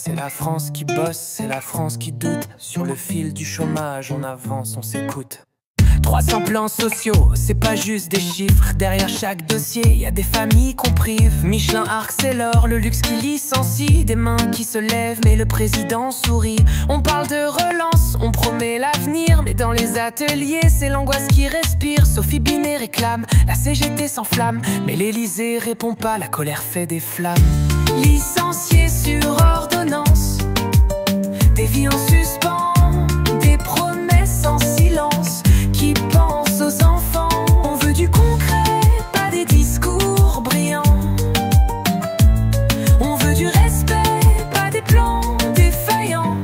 C'est la France qui bosse, c'est la France qui doute. Sur le fil du chômage, on avance, on s'écoute. 300 plans sociaux, c'est pas juste des chiffres. Derrière chaque dossier, y a des familles qu'on prive. Michelin, Arc, c'est l'or, le luxe qui licencie. Des mains qui se lèvent, mais le président sourit. On parle de relance, on promet l'avenir. Mais dans les ateliers, c'est l'angoisse qui respire. Sophie Binet réclame, la CGT s'enflamme. Mais l'Élysée répond pas, la colère fait des flammes. Licenciés sur ordonnance, des vies en suspens, des promesses en silence. Qui pense aux enfants? On veut du concret, pas des discours brillants. On veut du respect, pas des plans défaillants.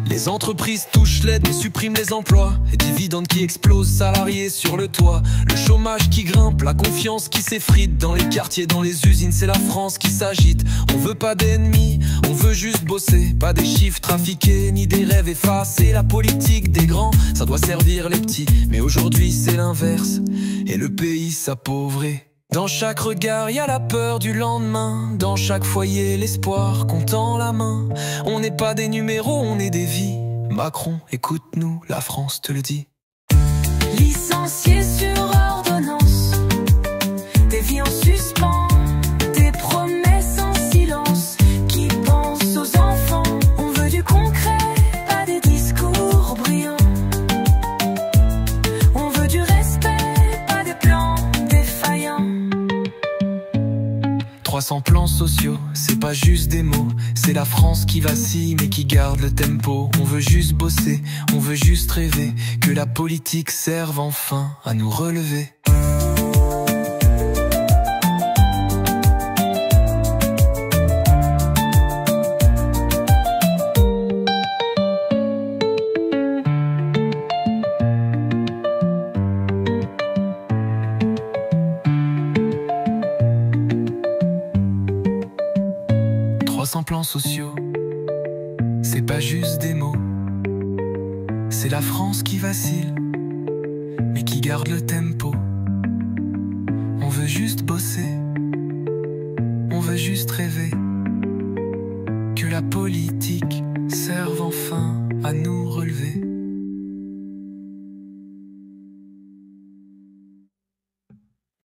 Les entreprises touchent l'aide mais suppriment les emplois. Les dividendes qui explosent, salariés sur le toit. Le chômage qui grimpe, la confiance qui s'effrite. Dans les quartiers, dans les usines, c'est la France qui s'agite. On veut pas d'ennemis, on veut juste bosser. Pas des chiffres trafiqués, ni des rêves effacés. La politique des grands, ça doit servir les petits. Mais aujourd'hui c'est l'inverse, et le pays s'appauvrit. Dans chaque regard, y a la peur du lendemain. Dans chaque foyer, l'espoir comptant la main. On n'est pas des numéros, on est des vies. Macron, écoute-nous, la France te le dit. Licenciés sur ordonnance, des vies en suspens, des promesses en silence. Qui pense aux enfants? On veut du concret, pas des discours brillants. On veut du respect, pas des plans défaillants. 300 plans sociaux, c'est pas juste des mots. C'est la France qui vacille mais qui garde le tempo. On veut juste bosser, on veut juste rêver. Que la politique serve enfin à nous relever. 300 plans sociaux, c'est pas juste des mots. C'est la France qui vacille, mais qui garde le tempo. On veut juste bosser, on veut juste rêver. Que la politique serve enfin à nous relever.